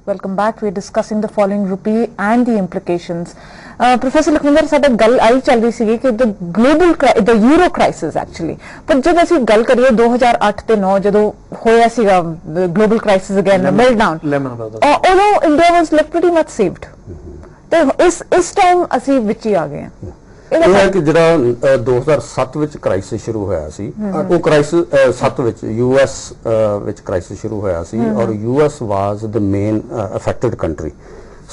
Welcome back. We are discussing the falling rupee and the implications. Professor Lakhvinder, साडा गल आई चल रही सी कि the euro crisis actually. पर जब ऐसी गल करिए 2008 ते 9 जदों होया सीगा global crisis again, the meltdown. Although India was like pretty much saved. तो इस टाइम ਅਸੀਂ ਵਿੱਚ ਹੀ ਆ ਗਏ ਹਾਂ. ਇਹ ਹੈ ਕਿ ਜਿਹੜਾ 2007 ਵਿੱਚ ਕ੍ਰਾਈਸਿਸ ਸ਼ੁਰੂ ਹੋਇਆ ਸੀ ਉਹ ਕ੍ਰਾਈਸਿਸ 7 ਵਿੱਚ ਯੂਐਸ ਵਿੱਚ ਕ੍ਰਾਈਸਿਸ ਸ਼ੁਰੂ ਹੋਇਆ ਸੀ ਔਰ ਯੂਐਸ ਵਾਸ ਦ ਮੇਨ ਅਫੈਕਟਡ ਕੰਟਰੀ।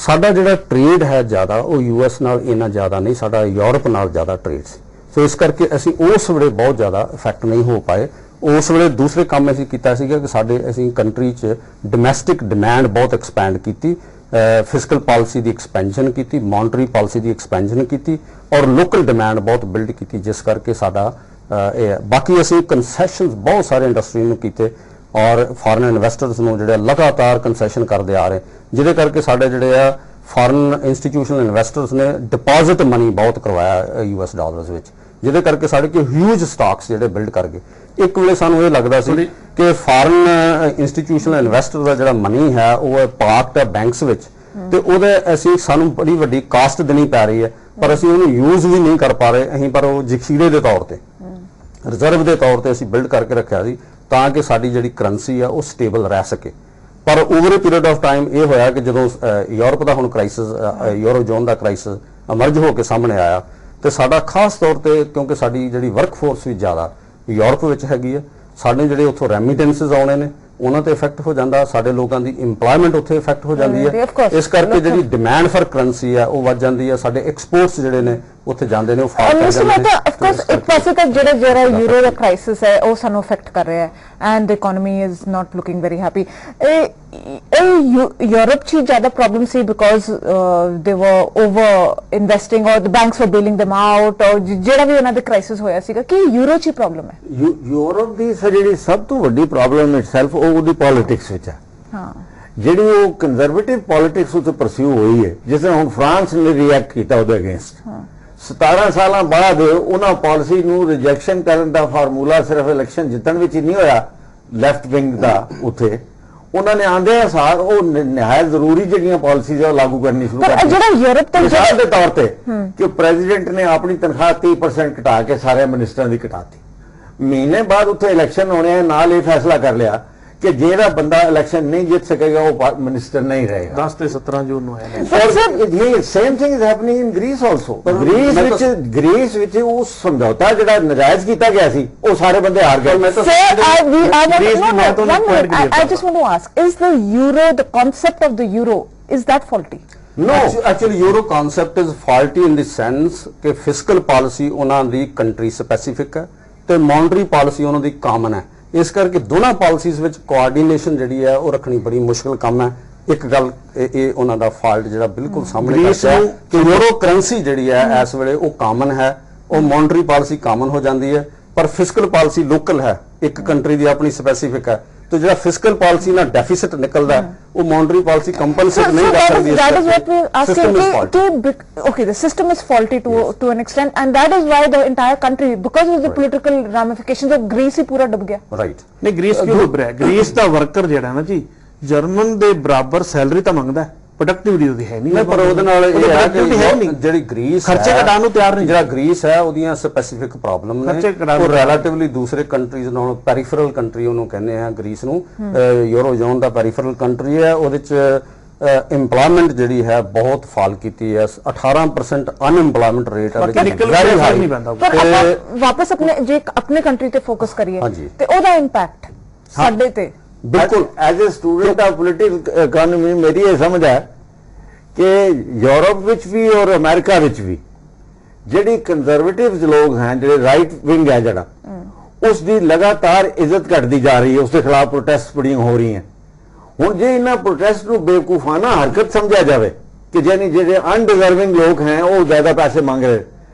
ਸਾਡਾ ਜਿਹੜਾ ਟ੍ਰੇਡ ਹੈ ਜ਼ਿਆਦਾ ਉਹ ਯੂਐਸ ਨਾਲ ਇੰਨਾ ਜ਼ਿਆਦਾ ਨਹੀਂ, ਸਾਡਾ ਯੂਰਪ ਨਾਲ ਜ਼ਿਆਦਾ ਟ੍ਰੇਡ ਸੀ। ਸੋ ਇਸ ਕਰਕੇ ਅਸੀਂ ਉਸ ਵੇਲੇ ਬਹੁਤ ਜ਼ਿਆਦਾ ਇਫੈਕਟ ਨਹੀਂ ਹੋ ਪਾਏ। ਉਸ ਵੇਲੇ ਦੂਸਰੇ ਕੰਮ ਅਸੀਂ ਕੀਤਾ ਸੀਗਾ ਕਿ ਅਸੀਂ ਕੰਟਰੀ 'ਚ ਡੋਮੈਸਟਿਕ ਡਿਮਾਂਡ ਬਹੁਤ ਐਕਸਪੈਂਡ ਕੀਤੀ, ਫਿਸਕਲ ਪਾਲਿਸੀ ਦੀ ਐਕਸਪੈਂਸ਼ਨ ਕੀਤੀ, ਮੋਨਟਰੀ ਪਾਲਿਸੀ ਦੀ ਐਕਸਪੈਂਸ਼ਨ ਕੀਤੀ ਔਰ ਲੋਕਲ ਡਿਮਾਂਡ ਬਹੁਤ ਬਿਲਡ ਕੀਤੀ, ਜਿਸ ਕਰਕੇ ਸਾਡਾ ਇਹ ਬਾਕੀ ਅਸੀਂ ਕੰਸੈਸ਼ਨਸ ਬਹੁਤ ਸਾਰੇ ਇੰਡਸਟਰੀ ਨੂੰ ਕੀਤੇ ਔਰ ਫਾਰਨ ਇਨਵੈਸਟਰਸ ਨੂੰ ਜਿਹੜੇ ਲਗਾਤਾਰ ਕੰਸੈਸ਼ਨ ਕਰਦੇ ਆ ਰਹੇ, ਜਿਹਦੇ ਕਰਕੇ ਸਾਡੇ ਜਿਹੜੇ ਆ ਫਾਰਨ ਇੰਸਟੀਟਿਊਸ਼ਨਲ ਇਨਵੈਸਟਰਸ ਨੇ ਡਿਪੋਜ਼ਿਟ ਮਨੀ ਬਹੁਤ ਕਰਵਾਇਆ ਯੂਐਸ ਡਾਲਰਸ ਵਿੱਚ, ਜਿਹਦੇ ਕਰਕੇ ਸਾਡੇ ਕੋਲ ਹਿਊਜ ਸਟਾਕਸ ਜਿਹੜੇ ਬਿਲਡ ਕਰ ਗਏ। ਇੱਕ ਵੇਲੇ ਸਾਨੂੰ ਇਹ ਲੱਗਦਾ ਸੀ ਕਿ ਫਾਰਨ ਇੰਸਟੀਟਿਊਸ਼ਨਲ ਇਨਵੈਸਟਰ ਦਾ ਜਿਹੜਾ ਮਨੀ ਹੈ ਉਹ ਪਾਰਕਡ ਹੈ ਬੈਂਕਸ ਵਿੱਚ ਤੇ ਉਹਦੇ ਸਾਨੂੰ ਬੜੀ ਵੱਡੀ ਕਾਸਟ ਦੇਣੀ ਪੈ ਰਹੀ ਹੈ, ਪਰ ਅਸੀਂ ਉਹਨੂੰ ਯੂਜ਼ ਵੀ ਨਹੀਂ ਕਰ ਪਾ ਰਹੇ ਅਸੀਂ, ਪਰ ਉਹ ਜ਼ਖੀਰੇ ਦੇ ਤੌਰ ਤੇ ਰਿਜ਼ਰਵ ਦੇ ਤੌਰ ਤੇ ਅਸੀਂ ਬਿਲਡ ਕਰਕੇ ਰੱਖਿਆ ਸੀ ਤਾਂ ਕਿ ਸਾਡੀ ਜਿਹੜੀ ਕਰੰਸੀ ਆ ਉਹ ਸਟੇਬਲ ਰਹਿ ਸਕੇ। ਪਰ over A period of time ਇਹ ਹੋਇਆ ਕਿ ਜਦੋਂ ਯੂਰਪ ਦਾ ਹੁਣ ਕ੍ਰਾਈਸਿਸ ਯੂਰੋ ਜ਼ੋਨ ਦਾ ਕ੍ਰਾਈਸਿਸ ਅਮਰਜ ਹੋ ਕੇ ਸਾਹਮਣੇ ਆਇਆ ਤੇ ਸਾਡਾ ਖਾਸ ਤੌਰ ਤੇ ਕਿਉਂਕਿ ਸਾਡੀ ਜਿਹੜੀ ਵਰਕ ਫੋਰਸ ਵੀ ਜ਼ਿਆਦਾ ਯੂਰਪ ਵਿੱਚ ਹੈਗੀ ਹੈ, ਸਾਡੇ ਜਿਹੜੇ ਉੱਥੋਂ ਰੈਮਿਟੈਂਸਿਸ ਆਉਣੇ ਨੇ ਉਹਨਾਂ ਤੇ ਇਫੈਕਟ ਹੋ ਜਾਂਦਾ, ਸਾਡੇ ਲੋਕਾਂ ਦੀ ਇੰਪਲੋਇਮੈਂਟ ਉੱਥੇ ਇਫੈਕਟ ਹੋ ਜਾਂਦੀ ਹੈ, ਇਸ ਕਰਕੇ ਜਿਹੜੀ ਡਿਮਾਂਡ ਫॉर ਕਰੰਸੀ ਹੈ ਉਹ ਵੱਧ ਜਾਂਦੀ ਹੈ, ਸਾਡੇ ਐਕਸਪੋਰਟਸ ਜਿਹੜੇ ਨੇ ਉੱਥੇ ਜਾਂਦੇ ਨੇ ਉਹ ਫਾਲ ਕਰ ਜਾਂਦੇ ਨੇ। ਆਫ ਕੋਰਸ ਇੱਕ ਪਾਸੇ ਤਾਂ ਜਿਹੜਾ ਯੂਰੋ ਦਾ ਕ੍ਰਾਈਸਿਸ ਹੈ ਉਹ ਸਾਨੂੰ ਇਫੈਕਟ ਕਰ ਰਿਹਾ ਹੈ and the economy is not looking very happy. Europe 'ਚ ਜ਼ਿਆਦਾ ਪ੍ਰੋਬਲਮ ਸੀ ਬਿਕਾਜ਼ ਦੇ ਵਰ ਓਵਰ ਇਨਵੈਸਟਿੰਗ ਔਰ ਦ ਬੈਂਕਸ ਵਰ ਬੇਲਿੰਗ them out ਔਰ ਜਿਹੜਾ ਵੀ ਉਹਨਾਂ ਦੇ ਕ੍ਰਾਈਸਿਸ ਹੋਇਆ ਸੀਗਾ ਕਿ ਯੂਰੋ 'ਚ ਪ੍ਰੋਬਲਮ ਹੈ। ਯੂਰਪ ਦੀ ਜਿਹੜੀ ਸਭ ਤੋਂ ਵੱਡੀ ਪ੍ਰੋਬਲਮ ਇਟਸੈਲਫ ਉਹਦੀ ਪੋਲਿਟਿਕਸ ਵਿੱਚ ਹੈ। ਹਾਂ, ਜਿਹੜੀ ਉਹ ਕੰਜ਼ਰਵੇਟਿਵ ਪੋਲਿਟਿਕਸ ਉੱਤੇ ਪਰਸਿਊ ਹੋਈ ਹੈ, ਜਿਸ ਤਰ੍ਹਾਂ ਹੁਣ ਫਰਾਂਸ ਨੇ ਰਿਐਕਟ ਕੀਤਾ ਉਹਦੇ ਅਗੇਂਸਟ। 17 ਸਾਲਾਂ ਬਾਅਦ ਉਹਨਾਂ ਪਾਲਿਸੀ ਨੂੰ ਰਿਜੈਕਸ਼ਨ ਕਰਨ ਦਾ ਫਾਰਮੂਲਾ ਸਿਰਫ ਇਲੈਕਸ਼ਨ ਜਿੱਤਣ ਵਿੱਚ ਹੀ ਨਹੀਂ ਹੋਇਆ ਲੈਫਟ ਵਿੰਗ ਦਾ, ਉੱਥੇ ਉਹਨਾਂ ਨੇ ਆਂਦੇ ਸਾਰ ਉਹ ਨਿਹਾਇਤ ਜ਼ਰੂਰੀ ਜਿਹੜੀਆਂ ਪਾਲਿਸੀਜ਼ ਉਹ ਲਾਗੂ ਕਰਨੀ ਸ਼ੁਰੂ ਕਰ ਦਿੱਤੀ। ਜਿਹੜਾ ਯੂਰਪ ਤੇ ਮਿਸਾਲ ਦੇ ਤੌਰ ਤੇ ਕਿ ਪ੍ਰੈਜ਼ੀਡੈਂਟ ਨੇ ਆਪਣੀ ਤਨਖਾਹ 30% ਘਟਾ ਕੇ ਸਾਰੇ ਮਿਨਿਸਟਰਾਂ ਦੀ ਘਟਾਤੀ, ਮਹੀਨੇ ਬਾਅਦ ਉੱਥੇ ਇਲੈਕਸ਼ਨ ਹੋਣੇ ਆ, ਨਾਲ ਇਹ ਫੈਸਲਾ ਕਰ ਲਿਆ ਕਿ ਜਿਹੜਾ ਬੰਦਾ ਇਲੈਕਸ਼ਨ ਨਹੀਂ ਜਿੱਤ ਸਕੇਗਾ ਉਹ ਮਿਨਿਸਟਰ ਨਹੀਂ ਰਹੇਗਾ। 10 ਤੇ 17 ਜੂਨ ਨੂੰ ਹੈ। Same thing is happening in Greece also. Greece ਵਿੱਚ ਉਹ ਸਮਝੌਤਾ ਜਿਹੜਾ ਨਜਾਇਜ਼ ਕੀਤਾ ਗਿਆ ਸੀ ਉਹ ਸਾਰੇ ਬੰਦੇ ਹਾਰ ਗਏ। I just want to ask, is the euro, the concept of the euro, is that faulty? No, actually euro concept is faulty in the sense ਕਿ ਫਿਸਕਲ ਪਾਲਿਸੀ ਉਹਨਾਂ ਦੀ ਕੰਟਰੀ ਸਪੈਸੀਫਿਕ ਹੈ ਤੇ ਮੋਨਟਰੀ ਪਾਲਿਸੀ ਉਹਨਾਂ ਦੀ ਕਾਮਨ ਹੈ, ਇਸ ਕਰਕੇ ਦੋਨਾਂ policies ਵਿੱਚ ਕੋਆਰਡੀਨੇਸ਼ਨ ਜਿਹੜੀ ਹੈ ਉਹ ਰੱਖਣੀ ਬੜੀ ਮੁਸ਼ਕਿਲ ਕੰਮ ਹੈ। ਇੱਕ ਗੱਲ ਇਹ ਉਹਨਾਂ ਦਾ ਫਾਲਟ ਜਿਹੜਾ ਬਿਲਕੁਲ ਸਾਹਮਣੇ ਆਇਆ ਕਿ ਯੂਰੋ ਕਰੰਸੀ ਜਿਹੜੀ ਹੈ ਇਸ ਵੇਲੇ ਉਹ ਕਾਮਨ ਹੈ, ਉਹ ਮੋਨਟਰੀ ਪਾਲਿਸੀ ਕਾਮਨ ਹੋ ਜਾਂਦੀ ਹੈ, ਪਰ ਫਿਸਕਲ ਪਾਲਿਸੀ ਲੋਕਲ ਹੈ, ਇੱਕ ਕੰਟਰੀ ਦੀ ਆਪਣੀ ਸਪੈਸੀਫਿਕ ਹੈ। तो जो फिस्कल पॉलिसी ना डेफिसिट निकलता है वो मॉनेटरी पॉलिसी कंपनसेट नहीं कर सकती। that is what we are asking. Okay, the system is faulty to an extent, and that is why the entire country, because of the political ramifications of Greece ही पूरा डूब गया। Right. नहीं, Greece क्यों डूब रहा है? ग्रीस का worker जेड़ा ना जी जर्मन दे बराबर सैलरी तो मंगदा है, ਪ੍ਰੋਡਕਟਿਵਿਟੀ ਉਹਦੀ ਹੈ ਨਹੀਂ, ਪਰ ਉਹਦੇ ਨਾਲ ਇਹ ਹੈ ਕਿ ਜਿਹੜੀ ਗ੍ਰੀਸ ਖਰਚੇ ਘਟਾਉਣ ਨੂੰ ਤਿਆਰ ਨਹੀਂ। ਜਿਹੜਾ ਗ੍ਰੀਸ ਹੈ ਉਹਦੀਆਂ ਸਪੈਸੀਫਿਕ ਪ੍ਰੋਬਲਮ ਨੇ, ਉਹ ਰਿਲੇਟਿਵਲੀ ਦੂਸਰੇ ਕੰਟਰੀਜ਼ ਨਾਲੋਂ ਪੈਰੀਫਰਲ ਕੰਟਰੀ ਉਹਨੂੰ ਕਹਿੰਦੇ ਆ ਗ੍ਰੀਸ ਨੂੰ, ਯੂਰੋ ਜ਼ੋਨ ਦਾ ਪੈਰੀਫਰਲ ਕੰਟਰੀ ਹੈ। ਉਹਦੇ ਚ ਇੰਪਲੋਇਮੈਂਟ ਜਿਹੜੀ ਹੈ ਬਹੁਤ ਫਾਲ ਕੀਤੀ ਹੈ, 18% ਅਨਇੰਪਲੋਇਮੈਂਟ ਰੇਟ ਹੈ, ਵੈਰੀ ਹਾਈ। ਪਰ ਆਪਾਂ ਵਾਪਸ ਆਪਣੇ ਕੰਟਰੀ ਤੇ ਫੋਕਸ ਕਰੀਏ ਤੇ ਉਹਦਾ ਇੰਪੈਕਟ ਸਾਡੇ ਤੇ बिल्कुल as a student of political economy मेरी ये समझ है कि यूरोप विच भी और अमेरिका विच भी जिहड़ी कंजरवेटिव लोग हैं, जिहड़े राइट विंग है जड़ा उसकी लगातार इज्जत घटती जा रही है, उसके खिलाफ प्रोटेस्ट बड़ियां हो रही हैं। हुण जे इन्हां प्रोटेस्ट नूं बेवकूफाना हरकत समझा जाए कि यानी जिहड़े अनडिजर्विंग लोग हैं वो ज्यादा पैसे मांग रहे,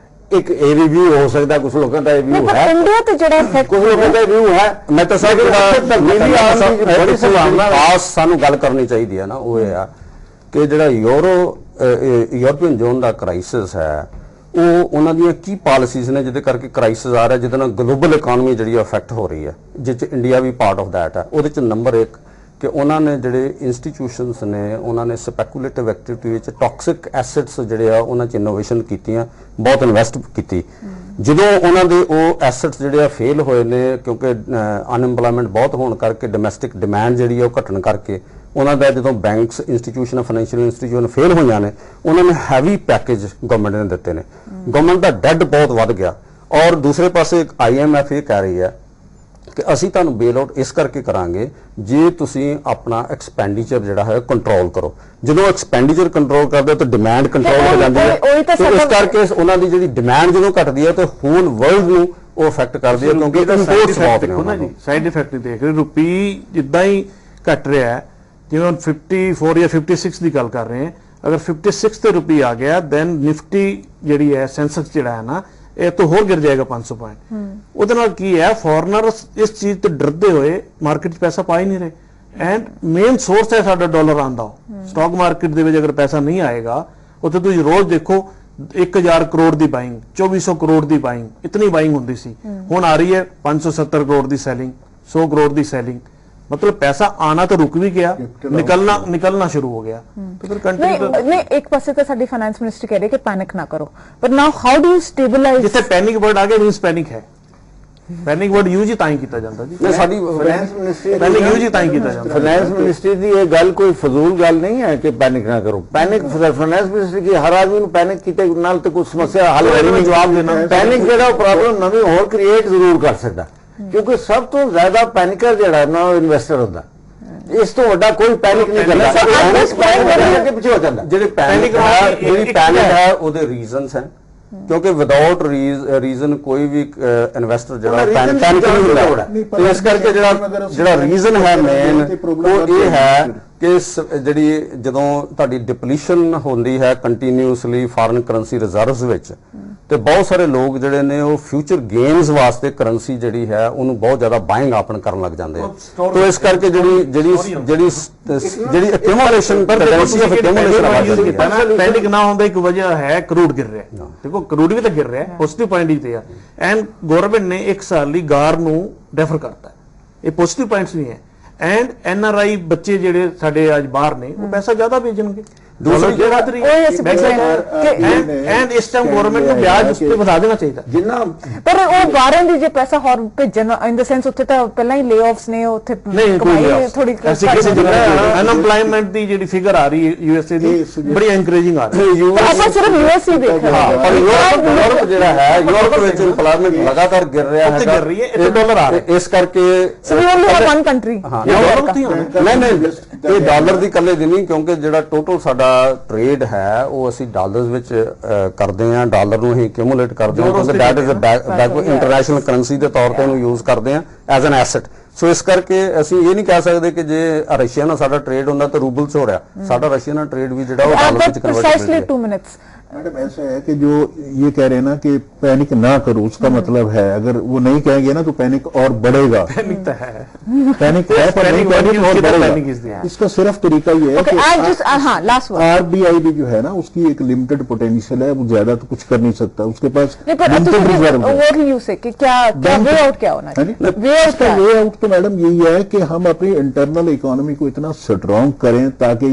एक ए रिव्यू हो सकता है, कुछ लोगों का रिव्यू है, इंडिया तो जड़ा कुछ लोगों का रिव्यू है। मैं तो सब बड़ी संभावना खास सानू गल करनी चाहिए है ना, वो है कि जिहड़ा यूरोपियन जोन का क्राइसिस है वो उन्हां दी की पॉलिसीज ने जिहदे करके क्राइसिस आ रहा है, जिहदे नाल ग्लोबल इकोनॉमी जिहड़ी अफेक्ट हो रही है, जिस इंडिया भी पार्ट ऑफ दैट है। उहदे च नंबर 1 ਕਿ ਉਹਨਾਂ ਨੇ ਜਿਹੜੇ ਇੰਸਟੀਟਿਊਸ਼ਨਸ ਨੇ ਉਹਨਾਂ ਨੇ ਸਪੈਕੂਲੇਟਿਵ ਐਕਟੀਵਿਟੀ ਵਿੱਚ ਟੌਕਸਿਕ ਐਸੈਟਸ ਜਿਹੜੇ ਆ ਉਹਨਾਂ 'ਚ ਇਨੋਵੇਸ਼ਨ ਕੀਤੀਆਂ, ਬਹੁਤ ਇਨਵੈਸਟ ਕੀਤੀ। ਜਦੋਂ ਉਹਨਾਂ ਦੇ ਉਹ ਐਸੈਟਸ ਜਿਹੜੇ ਆ ਫੇਲ ਹੋਏ ਨੇ, ਕਿਉਂਕਿ ਅਨਐਮਪਲੋਇਮੈਂਟ ਬਹੁਤ ਹੋਣ ਕਰਕੇ ਡੋਮੈਸਟਿਕ ਡਿਮਾਂਡ ਜਿਹੜੀ ਆ ਉਹ ਘਟਣ ਕਰਕੇ ਉਹਨਾਂ ਦਾ ਜਦੋਂ banks institution financial institution fail ਹੋਈਆਂ ਨੇ, ਉਹਨਾਂ ਨੇ ਹੈਵੀ ਪੈਕੇਜ ਗਵਰਨਮੈਂਟ ਨੇ ਦਿੱਤੇ ਨੇ। ਗਵਰਨਮੈਂਟ ਦਾ ਡੈਡ ਬਹੁਤ ਵੱਧ ਗਿਆ। ਔਰ ਦੂਸਰੇ ਪਾਸੇ IMF ਇਹ ਕਹਿ ਰਹੀ ਹੈ ਕਿ ਅਸੀਂ ਤੁਹਾਨੂੰ ਬੇਲ ਆਊਟ ਇਸ ਕਰਕੇ ਕਰਾਂਗੇ ਜੇ ਤੁਸੀਂ ਆਪਣਾ ਐਕਸਪੈਂਡੀਚਰ ਜਿਹੜਾ ਹੈ ਕੰਟਰੋਲ ਕਰੋ। ਜਦੋਂ ਐਕਸਪੈਂਡੀਚਰ ਕੰਟਰੋਲ ਕਰਦੇ ਤਾਂ ਡਿਮਾਂਡ ਕੰਟਰੋਲ ਹੋ ਜਾਂਦੀ ਹੈ, ਤੇ ਇਸ ਕਰਕੇ ਉਹਨਾਂ ਦੀ ਜਿਹੜੀ ਡਿਮਾਂਡ ਜਦੋਂ ਘਟਦੀ ਹੈ ਤੇ ਹੋਲ ਵਰਲਡ ਨੂੰ ਉਹ ਅਫੈਕਟ ਕਰਦੀ ਹੈ, ਕਿਉਂਕਿ ਇੰਪੋਰਟਸ ਬਹੁਤ ਨੇ ਉਹਨਾਂ ਦੀ। ਸਾਈਡ ਇਫੈਕਟ ਦੇਖ ਰਹੇ, ਰੁਪਈ ਜਿੱਦਾਂ ਹੀ ਘਟ ਰਿਹਾ ਹੈ, ਜਿਵੇਂ 54 ਜਾਂ 56 ਦੀ ਗੱਲ ਕਰ ਰਹੇ ਹਾਂ, ਅਗਰ 56 ਤੇ ਰੁਪਈ ਆ ਗਿਆ ਦੈਨ ਨਿਫਟੀ ਜਿਹੜੀ ਹੈ ਸੈਂਸੈਕਸ ਜਿਹੜਾ ਹੈ ਨਾ ਇਹ ਤੋਂ ਹੋਰ ਗਿਰ ਜਾਏਗਾ 500 ਪੁਆਇੰਟ। ਉਹਦੇ ਨਾਲ ਕੀ ਹੈ, ਫੋਰਨਰਸ ਇਸ ਚੀਜ਼ ਤੋਂ ਡਰਦੇ ਹੋਏ ਮਾਰਕੀਟ 'ਚ ਪੈਸਾ ਪਾ ਹੀ ਨਹੀਂ ਰਹੇ। ਐਂਡ ਮੇਨ ਸੋਰਸ ਹੈ ਸਾਡਾ ਡਾਲਰ ਆਉਂਦਾ। ਸਟਾਕ ਮਾਰਕੀਟ ਦੇ ਵਿੱਚ ਅਗਰ ਪੈਸਾ ਨਹੀਂ ਆਏਗਾ, ਉੱਥੇ ਤੁਸੀਂ ਰੋਜ਼ ਦੇਖੋ 1000 ਕਰੋੜ ਦੀ ਬਾਇੰਗ, 2400 ਕਰੋੜ ਦੀ ਬਾਇੰਗ, ਇਤਨੀ ਬਾਇੰਗ ਹੁੰਦੀ ਸੀ, ਹੁਣ ਆ ਰਹੀ ਹੈ 570 ਕਰੋੜ ਦੀ ਸੈਲਿੰਗ, 100 ਕਰੋੜ ਦੀ ਸੈਲਿੰਗ। मतलब पैसा आना तो रुक भी गया, निकलना शुरू हो गया। तो फिर कंटिन्यू नहीं एक पासे तो साडी फाइनेंस मिनिस्टर कह रहे कि पैनिक ना करो, but now how do you stabilise? जिथे पैनिक वर्ड आ गया मींस पैनिक है। पैनिक वर्ड यूज ही ताई कीता जांदा जी। मैं साडी फाइनेंस मिनिस्ट्री पहले यूज ही ताई कीता जांदा। फाइनेंस मिनिस्ट्री दी ये गल कोई फजूल गल नहीं है कि पैनिक ना करो। पैनिक फाइनेंस मिनिस्ट्री की हर आदमी नु पैनिक कीते नाल ते कोई समस्या हल नहीं, जवाब देना। पैनिक जेड़ा प्रॉब्लम नवी होर क्रिएट जरूर कर सकदा, क्योंकि सब तो ज्यादा पैनिकर जेड़ा ना इन्वेस्टर होंदा। इस तो वड्डा कोई पैनिक नहीं करता, पिछे हो जाता। ਜਿਹੜੇ ਪੈਨਿਕ ਹੈ ਉਹਦੇ ਰੀਜ਼ਨਸ ਹਨ, ਕਿਉਂਕਿ ਵਿਦਆਊਟ ਰੀਜ਼ਨ ਕੋਈ ਵੀ ਇਨਵੈਸਟਰ ਜਿਹੜਾ ਪੈਨਿਕ ਨਹੀਂ ਹੁੰਦਾ। ਤੇ ਇਸ ਕਰਕੇ ਜਿਹੜਾ ਰੀਜ਼ਨ ਹੈ ਮੇਨ ਉਹ ਇਹ ਹੈ ਕਿ ਜਿਹੜੀ ਜਦੋਂ ਤੁਹਾਡੀ ਡਿਪਲੀਸ਼ਨ ਹੁੰਦੀ ਹੈ ਕੰਟੀਨਿਊਸਲੀ ਫਾਰਨ ਕਰੰਸੀ ਰਿਜ਼ਰਵਸ ਵਿੱਚ, ਤੇ ਬਹੁਤ ਸਾਰੇ ਲੋਕ ਜਿਹੜੇ ਨੇ ਉਹ ਫਿਊਚਰ ਗੇਨਸ ਵਾਸਤੇ ਕਰੰਸੀ ਜਿਹੜੀ ਹੈ ਉਹਨੂੰ ਬਹੁਤ ਜ਼ਿਆਦਾ ਬਾਇੰਗ ਆਪਨ ਕਰਨ ਲੱਗ ਜਾਂਦੇ ਆ। ਤੋਂ ਇਸ ਕਰਕੇ ਜਿਹੜੀ ਐਕੂਮੂਲੇਸ਼ਨ ਟੈਂਡੈਂਸੀ ਆਫ ਐਕੂਮੂਲੇਸ਼ਨ ਆ ਜਾਂਦੀ ਹੈ। ਪੈਨਿਕ ਨਾ ਹੁੰਦਾ ਇੱਕ ਵਜ੍ਹਾ ਹੈ ਕਰੋੜ ਗਿਰ ਰਿਹਾ। ਦੇਖੋ ਕਰੋੜ ਵੀ ਤਾਂ ਗਿਰ ਰਿਹਾ, ਪੋਜ਼ਿਟਿਵ ਪੁਆਇੰਟ ਹੀ ਤੇ ਆ। ਐਂਡ ਗਵਰਨਮੈਂਟ ਨੇ 1 ਸਾਲ ਲਈ ਗਾਰ ਨੂੰ ਡੈਫਰ ਕਰਤਾ, ਇਹ ਪੋਜ਼ਿਟਿਵ ਪੁਆਇੰਟਸ ਨਹੀਂ ਹੈ। ਐਂਡ NRI ਬੱਚੇ ਜਿਹੜੇ ਸਾਡੇ ਅੱਜ ਬਾਹਰ ਨੇ ਉਹ ਪੈਸਾ ਜ਼ਿਆਦਾ ਭੇਜਣਗੇ। दूसरी एंड इस टाइम गवर्नमेंट को ब्याज उस पे बता देना चाहिए जिन्ना पर वो बाहरों दी जे पैसा और भेजन इन द सेंस उत्थे तां पहला ही ले ऑफ्स ने उत्थे कमाई थोड़ी ऐसी किसी जगह अनएम्प्लॉयमेंट दी जेडी फिगर आ रही है यूएसए दी बड़ी एनकरेजिंग आ रही है। ਆਪਾਂ ਸਿਰਫ यूएसए देख रहे हैं, पर यूरोप ਜਿਹੜਾ ਹੈ यूरोप ਵਿੱਚ ਇੰਪਲੋਇਮੈਂਟ ਲਗਾਤਾਰ ਗਿਰ ਰਿਹਾ ਹੈ, ਗਿਰ ਰਹੀ ਹੈ, ਇੱਥੇ ਡਾਲਰ ਆ ਰਿਹਾ। ਇਸ ਕਰਕੇ ਸੋ ਵੀ ਓਨਲੀ ਹੈਵ ਵਨ ਕੰਟਰੀ। ਨਹੀਂ ਇਹ ਡਾਲਰ ਦੀ ਇਕੱਲੇ ਦੀ ਨਹੀਂ, ਕਿਉਂਕਿ ਜਿਹੜਾ ਟੋਟਲ ਸਾਡਾ ਟ੍ਰੇਡ ਹੈ ਉਹ ਅਸੀਂ ਡਾਲਰਸ ਵਿੱਚ ਕਰਦੇ ਹਾਂ। ਡਾਲਰ ਨੂੰ ਅਸੀਂ ਐਕਿਊਮੂਲੇਟ ਕਰਦੇ ਹਾਂ ਕਿਉਂਕਿ that is a international currency ਦੇ ਤੌਰ ਤੇ ਇਹਨੂੰ ਯੂਜ਼ ਕਰਦੇ ਹਾਂ ਐਜ਼ ਐਨ ਐਸੈਟ। ਸੋ ਇਸ ਕਰਕੇ ਅਸੀਂ ਇਹ ਨਹੀਂ ਕਹਿ ਸਕਦੇ ਕਿ ਜੇ ਰਸ਼ੀਆ ਨਾਲ ਸਾਡਾ ਟ੍ਰੇਡ ਹੁੰਦਾ ਤਾਂ ਰੂਬਲ 'ਚ ਹੋ ਰਿਹਾ, ਸਾਡਾ ਰਸ਼ੀਆ ਨਾਲ ਟ੍ਰੇਡ ਵੀ ਜਿਹੜਾ ਉਹ ਡਾਲਰ ਵਿੱਚ ਕਨਵਰਟ ਹੋ ਰਿਹਾ। मैडम ऐसा है कि जो ये कह रहे हैं ना कि पैनिक ना करो, उसका मतलब है अगर वो नहीं कहेंगे ना तो पैनिक और बढ़ेगा। पैनिक तो है, पैनिक है पर नहीं पैनिक और बढ़ेगा। इसका सिर्फ तरीका ये है कि RBI भी जो है ना उसकी एक लिमिटेड पोटेंशियल है, वो ज्यादा तो कुछ कर नहीं सकता, उसके पास लिमिटेड रिजर्व है। वे आउट तो मैडम यही है कि हम अपनी इंटरनल इकोनॉमी को इतना स्ट्रॉन्ग करें ताकि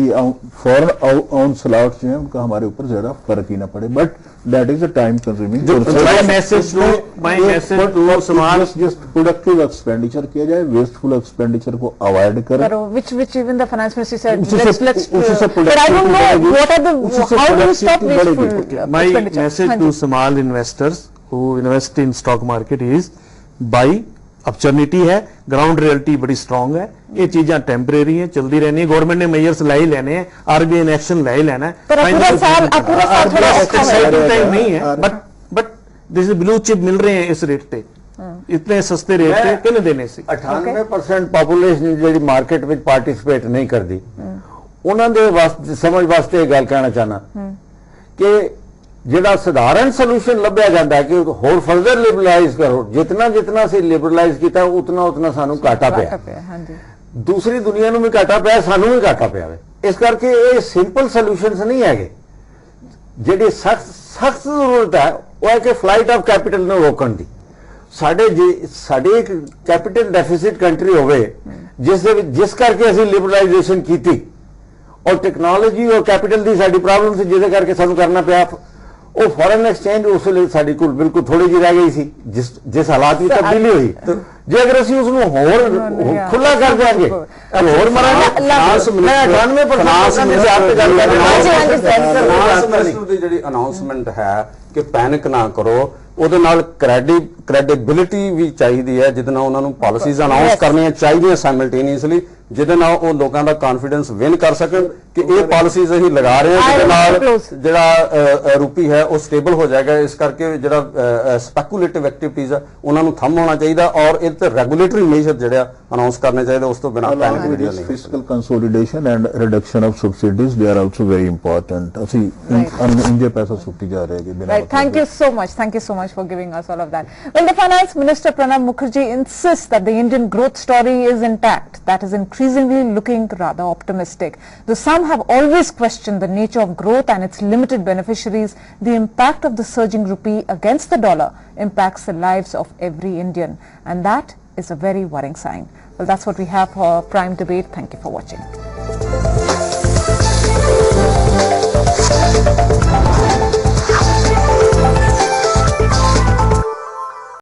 फॉरेन ऑन स्लॉट जो है उनका हमारे ऊपर ज्यादा फर्क ही ना पड़े, but that is a time consuming. Just productive expenditure किया जाए, वेस्टफुल एक्सपेंडिचर को अवॉइड करें। which even the finance minister said let's but I don't know what are the how do you stop wasteful my message to small investors who invest in stock market is buy। Opportunity है, ground reality बड़ी strong है, ये चीजें temporary हैं, चलती रहनी है। Government ने मेजर्स ला ही लेने हैं, RBI ने एक्शन ला ही लेना है, नहीं है। बट दिस ब्लू चिप मिल रहे हैं इस रेट पे, इतने सस्ते रेट पे किन्ने देने से 98% पॉपुलेशन जी मार्केट में पार्टिसिपेट नहीं करती, उन्होंने समझ वास्ते गल कहना चाहना कि ਜਿਹੜਾ ਸਧਾਰਨ ਸੋਲੂਸ਼ਨ ਲੱਭਿਆ ਜਾਂਦਾ ਹੈ ਕਿ ਹੋਰ ਫਰਦਰ ਲਿਬਰਲਾਈਜ਼ ਕਰੋ, ਜਿੰਨਾ ਜਿੰਨਾ ਅਸੀਂ ਲਿਬਰਲਾਈਜ਼ ਕੀਤਾ ਉਤਨਾ ਉਤਨਾ ਸਾਨੂੰ ਘਾਟਾ ਪਿਆ। ਦੂਸਰੀ ਦੁਨੀਆ ਨੂੰ ਵੀ ਘਾਟਾ ਪਿਆ, ਸਾਨੂੰ ਵੀ ਘਾਟਾ ਪਿਆ। ਇਸ ਕਰਕੇ ਇਹ ਸਿੰਪਲ ਸੋਲੂਸ਼ਨਸ ਨਹੀਂ ਹੈਗੇ। ਜਿਹੜੀ ਸਖਤ ਜ਼ਰੂਰਤ ਹੈ ਉਹ ਹੈ ਕਿ ਫਲਾਈਟ ਆਫ ਕੈਪੀਟਲ ਨੂੰ ਰੋਕਣ ਦੀ। ਸਾਡੇ ਇੱਕ ਕੈਪੀਟਲ ਡੈਫਿਸਿਟ ਕੰਟਰੀ ਹੋਵੇ ਜਿਸ ਕਰਕੇ ਅਸੀਂ ਲਿਬਰਲਾਈਜੇਸ਼ਨ ਕੀਤੀ ਔਰ ਟੈਕਨੋਲੋਜੀ ਔਰ ਕੈਪੀਟਲ ਦੀ ਸਾਡੀ ਪ੍ਰੋਬਲਮ ਸੀ, ਜਿਹਦੇ ਕਰਕੇ ਸਾਨੂੰ ਕਰਨਾ ਪਿਆ। ਉਹ ਫੋਰਨ ਐਕਸਚੇਂਜ ਉਸ ਵੇਲੇ ਸਾਡੀ ਕੋਲ ਬਿਲਕੁਲ ਥੋੜੀ ਜਿਹੀ ਰਹਿ ਗਈ ਸੀ, ਜਿਸ ਹਾਲਾਤ ਵਿੱਚ ਤਬਦੀਲੀ ਹੋਈ। ਜੇ ਅਗਰ ਅਸੀਂ ਉਸ ਨੂੰ ਹੋਰ ਖੁੱਲਾ ਕਰ ਦਿਆਂਗੇ ਹੋਰ ਮਰਾਂਗੇ। ਫਾਈਨਾਂਸ ਮਿਨਿਸਟਰ ਦੀ ਜਿਹੜੀ ਅਨਾਉਂਸਮੈਂਟ ਹੈ ਕਿ ਪੈਨਿਕ ਨਾ ਕਰੋ, ਉਹਦੇ ਨਾਲ ਕ੍ਰੈਡੀਬਿਲਿਟੀ ਵੀ ਚਾਹੀਦੀ ਹੈ, ਜਿਹਦੇ ਨਾਲ ਉਹਨਾਂ ਨੂੰ ਪਾਲਿਸੀਜ਼ ਅਨਾਉਂਸ ਕਰਨੀਆਂ ਚਾਹੀਦੀਆਂ ਸਾਈਮਲਟੇਨੀਅਸਲੀ, ਜਿਹਦੇ ਨਾਲ ਉਹ ਲੋਕਾਂ ਦਾ ਕੌਨਫੀਡੈਂਸ ਵਿਨ ਕਰ ਸਕਣ ਕਿ ਇਹ ਪਾਲਿਸੀਜ਼ ਅਸੀਂ ਲਗਾ ਰਹੇ ਹਾਂ, ਜਿਹਦੇ ਨਾਲ ਜਿਹੜਾ ਰੂਪੀ ਹੈ ਉਹ ਸਟੇਬਲ ਹੋ ਜਾਏਗਾ। ਇਸ ਕਰਕੇ ਜਿਹੜਾ ਸਪੈਕੂਲੇਟਿਵ ਐਕਟੀਵਿਟੀਜ਼ ਆ ਉਹਨਾਂ ਨੂੰ ਥੰਮ ਹੋਣਾ ਚਾਹੀਦਾ, ਔਰ ਇਹ ਤੇ ਰੈਗੂਲੇਟਰੀ ਮੇਜਰ ਜਿਹੜਾ ਅਨਾਉਂਸ ਕਰਨੇ ਚਾਹੀਦੇ, ਉਸ ਤੋਂ ਬਿਨਾਂ ਪੈਨਿਕ ਵੀਡੀਓ ਨਹੀਂ। Fiscal consolidation and reduction of subsidies they are also very important. ਅਸੀਂ ਇੰਜੇ ਪੈਸਾ ਸੁੱਟੀ ਜਾ ਰਹੇ ਹਾਂ ਬਿਨਾਂ। Thank you so much. Thank you so much for giving us all of that. Well, the Finance Minister Pranab Mukherjee insists that the Indian growth story is intact. That is increasingly looking rather optimistic. Though some have always questioned the nature of growth and its limited beneficiaries, the impact of the surging rupee against the dollar impacts the lives of every Indian, and that is a very worrying sign. Well, that's what we have for Prime Debate. Thank you for watching.